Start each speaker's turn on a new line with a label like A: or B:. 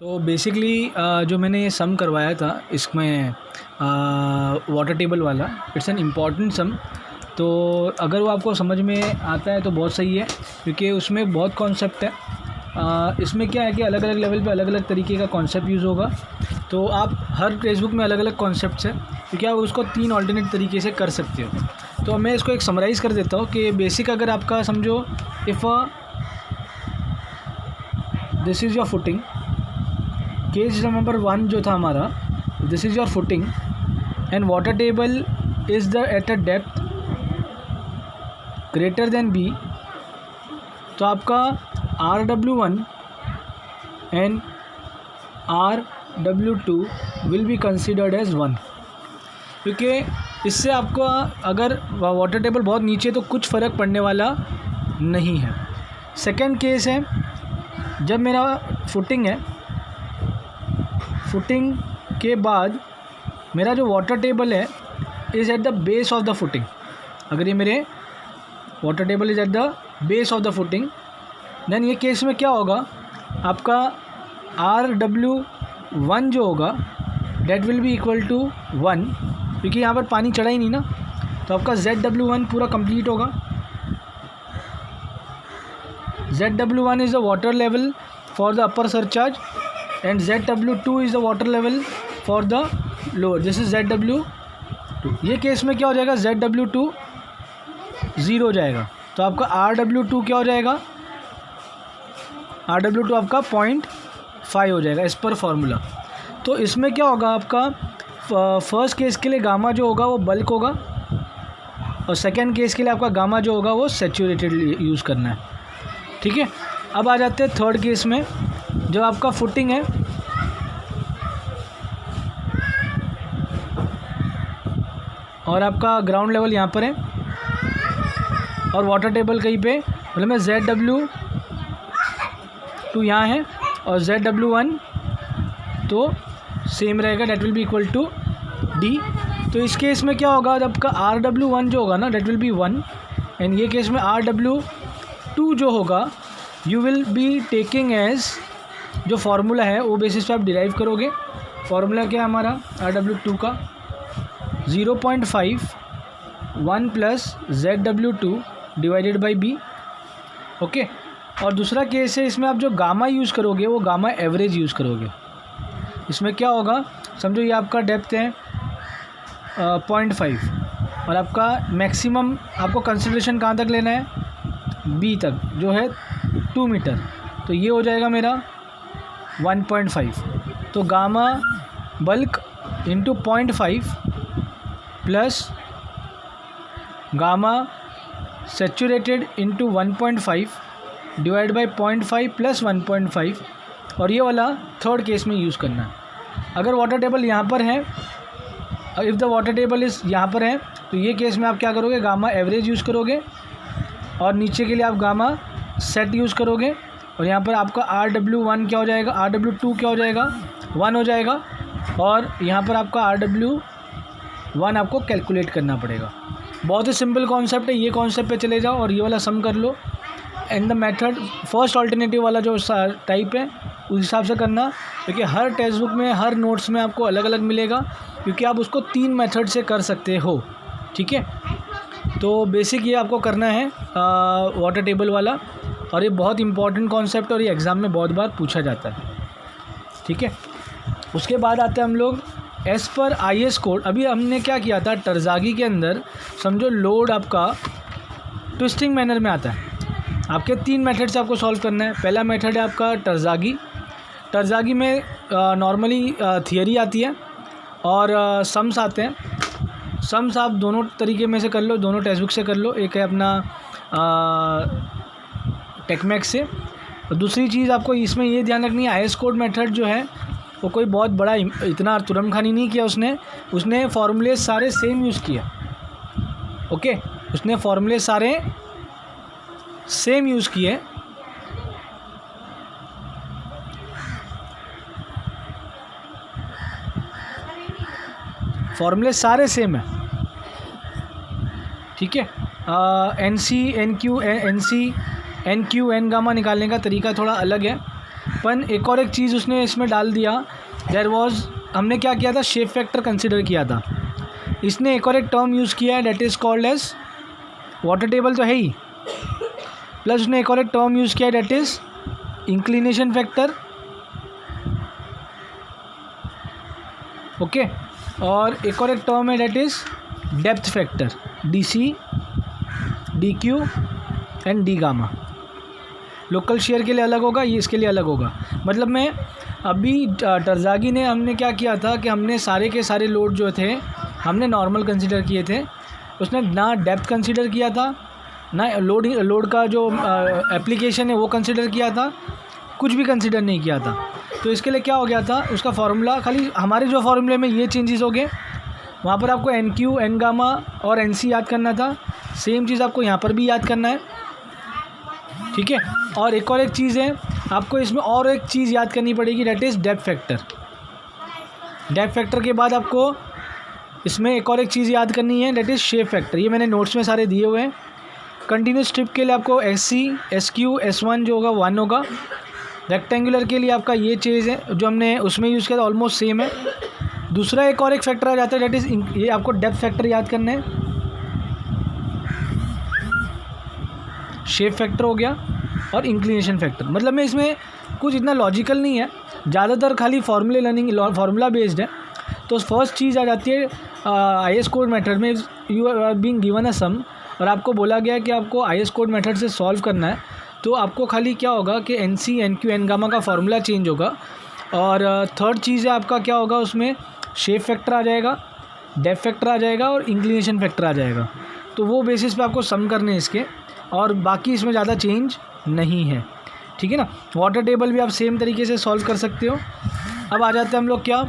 A: तो बेसिकली जो मैंने ये सम करवाया था इसमें वाटर टेबल वाला, इट्स एन इम्पॉर्टेंट सम। तो अगर वो आपको समझ में आता है तो बहुत सही है, क्योंकि उसमें बहुत कॉन्सेप्ट है। इसमें क्या है कि अलग अलग लेवल पे अलग अलग तरीके का कॉन्सेप्ट यूज़ होगा। तो आप हर टेक्स्ट बुक में अलग अलग कॉन्सेप्ट्स हैं, क्योंकि आप उसको 3 ऑल्टरनेट तरीके से कर सकते हो। तो मैं इसको एक समराइज़ कर देता हूँ कि बेसिक अगर आपका समझो, if this is your footing, case number 1 जो था हमारा, this is your footing and water table is the at a depth greater than B, तो आपका RW1 and RW2 will be considered as 1, क्योंकि इससे आपको अगर वाटर टेबल बहुत नीचे तो कुछ फ़र्क पड़ने वाला नहीं है। सेकंड केस है, जब मेरा फुटिंग है, फुटिंग के बाद मेरा जो वाटर टेबल है is at the base of the footing. अगर ये मेरे water table is at the base of the footing, then ये केस में क्या होगा, आपका RW1 जो होगा that will be equal to 1, क्योंकि यहाँ पर पानी चढ़ा ही नहीं ना, तो आपका ZW1 पूरा कंप्लीट होगा। ZW1 is the water level for the upper surcharge and ZW2 is the water level for the lower, this is ZW2। ये केस में क्या हो जाएगा, ZW2 ज़ीरो हो जाएगा, तो आपका RW2 क्या हो जाएगा, RW2 आपका 0.5 हो जाएगा एज पर फार्मूला। तो इसमें क्या होगा, आपका फर्स्ट केस के लिए गामा जो होगा वो बल्क होगा, और सेकेंड केस के लिए आपका गामा जो होगा वो सैचुरेटेड यूज़ करना है। ठीक है, अब आ जाते हैं थर्ड केस में, जो आपका फुटिंग है और आपका ग्राउंड लेवल यहाँ पर है और वाटर टेबल कहीं पे, मतलब मैं ZW2 यहाँ है और ZW1 तो सेम रहेगा, that will be equal to D। तो इस केस में क्या होगा, जब का RW1 जो होगा ना डेट विल बी 1, एंड ये केस में RW2 जो होगा you will be taking as, जो फार्मूला है वो बेसिस पे आप डिराइव करोगे। फार्मूला क्या है हमारा RW2 का, 0.5 1 plus ZW2 divided by B। Okay, और दूसरा केस है, इसमें आप जो गामा यूज़ करोगे वो गामा एवरेज यूज़ करोगे। इसमें क्या होगा, समझो ये आपका डेप्थ है 0.5 और आपका मैक्सिमम आपको कंसिडरेशन कहाँ तक लेना है, B तक, जो है 2 मीटर, तो ये हो जाएगा मेरा 1.5। तो gamma bulk into 0.5 plus gamma saturated into 1.5 divide by 0.5 plus 1.5, और ये वाला थर्ड केस में यूज़ करना है। अगर वाटर टेबल यहाँ पर है, इफ़ द वाटर टेबल इस यहाँ पर है, तो ये केस में आप क्या करोगे, गामा एवरेज यूज़ करोगे और नीचे के लिए आप गामा सेट यूज़ करोगे, और यहाँ पर आपका RW1 क्या हो जाएगा, RW2 क्या हो जाएगा, 1 हो जाएगा, और यहाँ पर आपका RW1 आपको कैलकुलेट करना पड़ेगा। बहुत ही सिंपल कॉन्सेप्ट है, ये कॉन्सेप्ट पे चले जाओ और ये वाला सम कर लो। And the method first alternative वाला जो टाइप है उस हिसाब से करना, क्योंकि हर टेक्स्ट बुक में हर नोट्स में आपको अलग अलग मिलेगा, क्योंकि आप उसको 3 मेथड से कर सकते हो। ठीक है, तो बेसिक ये आपको करना है वाटर टेबल वाला, और ये बहुत इंपॉर्टेंट कॉन्सेप्ट और ये एग्ज़ाम में बहुत बार पूछा जाता है। ठीक है, उसके बाद आते हैं हम लोग एज़ पर IS कोड। अभी हमने क्या किया था, टरज़ागी के अंदर समझो लोड आपका ट्विस्टिंग मैनर में आता है, आपके 3 मेथड से आपको सॉल्व करना है। पहला मेथड है आपका टरज़ागी। टरज़ागी में नॉर्मली थियरी आती है और सम्स आते हैं। सम्स आप दोनों तरीके में से कर लो, दोनों टेक्स्ट बुक से कर लो, एक है अपना टेक्मैक्स से, और दूसरी चीज़ आपको इसमें ये ध्यान रखनी है, IS कोड मेथड जो है वो कोई बहुत बड़ा इतना तुरमखानी नहीं किया उसने फार्मूले सारे सेम यूज़ किया। ओके, उसने फार्मूले सारे सेम यूज़ किए, फार्मूले सारे सेम है। ठीक है, NC NQ NC N Q N gamma निकालने का तरीका थोड़ा अलग है, अपन एक और एक चीज़ उसने इसमें डाल दिया, देयर वाज, हमने क्या किया था, शेप फैक्टर कंसिडर किया था। इसने एक और एक टर्म यूज़ किया है that is called as, water table तो है ही, प्लस उसने एक और एक टर्म यूज़ किया है that is inclination factor, okay. और एक और एक टर्म है that is depth factor, DC, DQ and D gamma. Local share के लिए अलग होगा, ये इसके लिए अलग होगा। मतलब मैं अभी टरज़ागी ने, हमने क्या किया था कि हमने सारे के सारे लोड जो थे हमने नॉर्मल कंसीडर किए थे। उसने ना डेप्थ कंसीडर किया था, ना लोड का जो एप्लीकेशन है वो कंसीडर किया था, कुछ भी कंसीडर नहीं किया था। तो इसके लिए क्या हो गया था, उसका फार्मूला खाली हमारे जो फार्मूले में ये चेंजेस हो गए, वहाँ पर आपको NQ, N गामा और NC याद करना था। सेम चीज़ आपको यहाँ पर भी याद करना है, ठीक है। और एक और एक चीज़ है, आपको इसमें और एक चीज़ याद करनी पड़ेगी, that is depth factor. Depth factor के बाद आपको इसमें एक और एक चीज़ याद करनी है, डेट इज़ शेप फैक्टर। ये मैंने नोट्स में सारे दिए हुए हैं। कंटिन्यूस स्ट्रिप के लिए आपको SC, SQ, S1 जो होगा 1 होगा। रेक्टेंगुलर के लिए आपका ये चीज़ है जो हमने उसमें यूज़ किया था, ऑलमोस्ट सेम है। दूसरा एक और एक फैक्टर आ जाता है, डेट इज़, ये आपको डेप्थ फैक्टर याद करना है। शेप फैक्टर हो गया और इंक्लिनेशन फैक्टर। मतलब मैं इसमें कुछ इतना लॉजिकल नहीं है, ज़्यादातर खाली फार्मूले लर्निंग, फार्मूला बेस्ड है। तो फर्स्ट चीज़ आ जाती है IS कोड मेथड में, you are being given a sum और आपको बोला गया कि आपको IS कोड मेथड से सॉल्व करना है। तो आपको खाली क्या होगा कि NC, NQ, N गामा का फार्मूला चेंज होगा। और थर्ड चीज़ है आपका क्या होगा, उसमें शेप फैक्टर आ जाएगा, डेप्थ फैक्टर आ जाएगा और इंक्लिनेशन फैक्टर आ जाएगा। तो वो बेसिस पे आपको सम करने हैं इसके, और बाकी इसमें ज़्यादा चेंज नहीं है, ठीक है ना। वाटर टेबल भी आप सेम तरीके से सॉल्व कर सकते हो। अब आ जाते हैं हम लोग क्या,